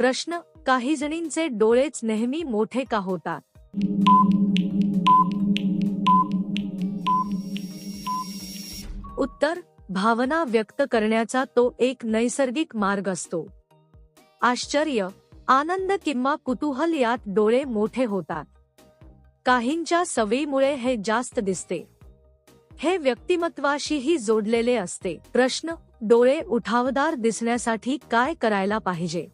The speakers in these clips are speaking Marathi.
प्रश्न, काही जणींचे डोळेच नेहमी मोठे का होतात? उत्तर, भावना व्यक्त करण्याचा तो एक नैसर्गिक मार्ग असतो. आश्चर्य, आनंद किंवा कुतूहल यात डोळे मोठे होतात. काहींच्या सवयीमुळे हे जास्त दिसते. हे व्यक्तिमत्वाशीही जोडलेले असते. प्रश्न, डोळे उठावदार दिसण्यासाठी काय करायला पाहिजे?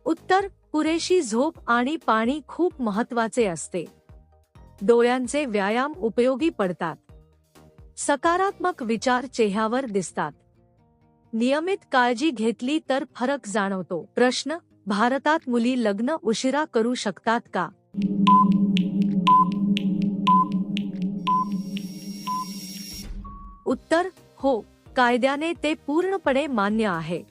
उत्तर, पुरेशी झोप आणि पाणी खूप महत्त्वाचे असते. डोळ्यांचे व्यायाम उपयोगी पडतात. सकारात्मक विचार चेहऱ्यावर दिसतात. नियमित काळजी घेतली तर फरक जाणवतो. प्रश्न, भारतात मुली लग्न उशिरा करू शकतात का? उत्तर, हो, कायद्याने ते पूर्णपणे मान्य आहे.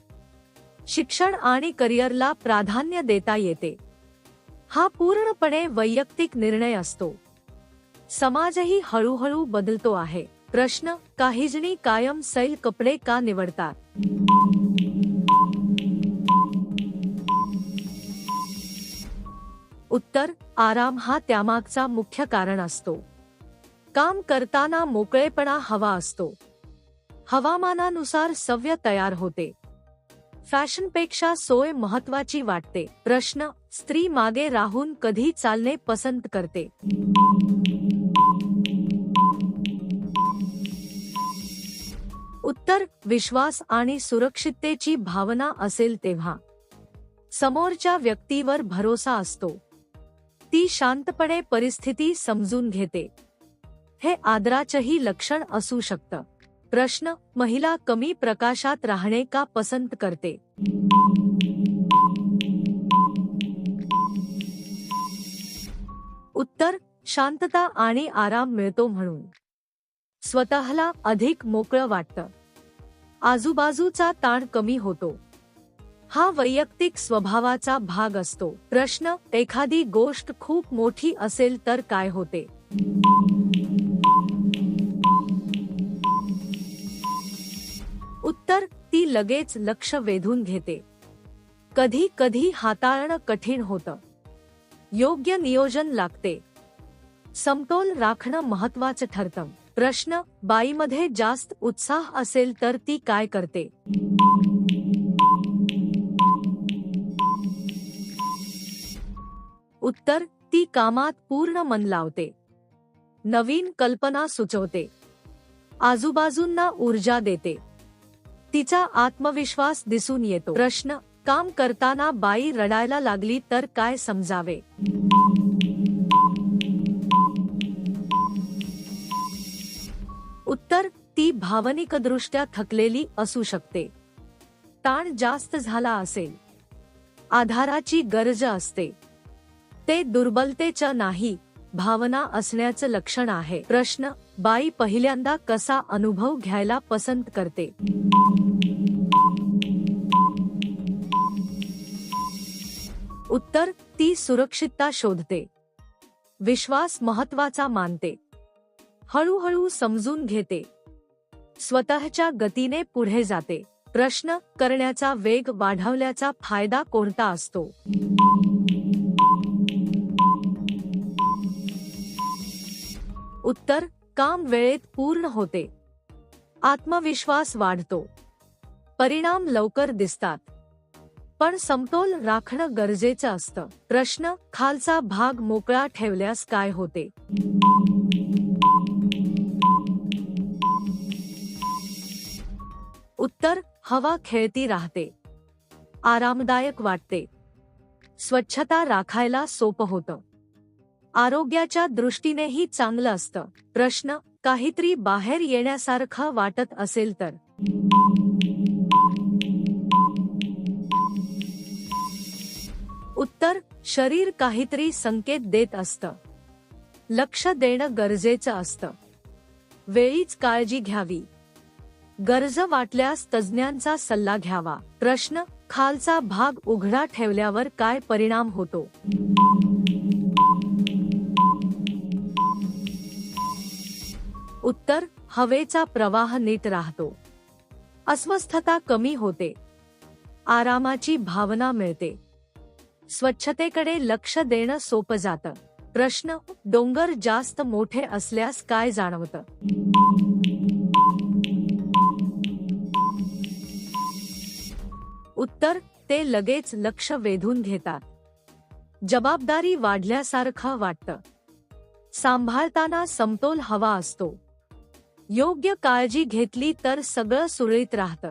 शिक्षण आणि करिअरला प्राधान्य देता येते. हा पूर्णपणे वैयक्तिक निर्णय असतो. समाजही हळूहळू बदलतो आहे. प्रश्न, काही जणी कायम सैल कपडे का निवडतात? उत्तर, आराम हा त्यामागचा मुख्य कारण असतो. काम करताना मोकळेपणा हवा असतो. हवामानानुसार सवय तयार होते. फॅशनपेक्षा सोय महत्त्वाची वाटते. प्रश्न, स्त्री मागे राहून कधी चालणे पसंत करते? उत्तर, विश्वास आणि सुरक्षिततेची भावना असेल तेव्हा. समोरच्या व्यक्तीवर भरोसा असतो. ती शांतपणे परिस्थिती समजून घेते. हे आदराचेही लक्षण असू शकतं. प्रश्न, महिला कमी प्रकाशात राहणे का पसंत करते? उत्तर, शांतता आणि आराम मिळतो म्हणून. स्वतःला अधिक मोकळं वाटतं. आजूबाजूचा ताण कमी होतो. हा वैयक्तिक स्वभावाचा भाग असतो. प्रश्न, एखादी गोष्ट खूप मोठी असेल तर काय होते? उत्तर, ती लगेच लक्ष वेधून घेते. कधी कधी हाताळणं कठीण होतं. योग्य नियोजन लागते. समतोल राखणं महत्त्वाचं ठरतं. प्रश्न, बाईमध्ये जास्त उत्साह असेल तर ती काय करते? उत्तर, ती कामात पूर्ण मन लावते. नवीन कल्पना सुचवते. आजूबाजूंना ऊर्जा देते. तिचा आत्मविश्वास दिसून येतो. प्रश्न, काम करताना बाई रडायला लागली तर काय समजावे? उत्तर, ती भावनिकदृष्ट्या थकलेली असू शकते. ताण जास्त झाला असेल. आधाराची गरज असते. ते दुर्बलतेचं नाही, भावना असण्याचं लक्षण आहे. प्रश्न, बाई पहिल्यांदा कसा अनुभव घ्यायला पसंत करते? उत्तर, ती सुरक्षितता शोधते. विश्वास महत्त्वाचा मानते. हळूहळू समजून घेते. स्वतःच्या गतीने पुढे जाते. प्रश्न, करण्याचा वेग वाढवल्याचा फायदा कोणता असतो? उत्तर, काम वेळेत पूर्ण होते. आत्मविश्वास वाढतो. परिणाम लवकर दिसतात. पण समतोल राखणं गरजेचं असतं. प्रश्न, खालचा भाग मोकळा ठेवल्यास काय होते? उत्तर, हवा खेळती राहते. आरामदायक वाटते. स्वच्छता राखायला सोपं होतं. आरोग्याच्या दृष्टीनेही चांगलं असतं. प्रश्न, काहीतरी बाहेर येण्यासारखं वाटत असेल तर? उत्तर, शरीर काहीतरी संकेत देत असतं. लक्ष देणं गरजेचं असतं. वेळीच काळजी घ्यावी. गरज वाटल्यास तज्ज्ञांचा सल्ला घ्यावा. प्रश्न, खालचा भाग उघडा ठेवल्यावर काय परिणाम होतो? उत्तर, हवेचा प्रवाह नीट राहतो. अस्वस्थता कमी होते, आरामाची भावना मिळते, स्वच्छतेकडे लक्ष देणं सोपं जातं. प्रश्न: डोंगर जास्त मोठे असल्यास काय जाणवतं? उत्तर: ते लगेच लक्ष वेधून घेतात. जबाबदारी वाढल्यासारखं वाटतं. सांभाळताना समतोल हवा असतो. योग्य काळजी घेतली तर सगळं सुरळीत राहतं.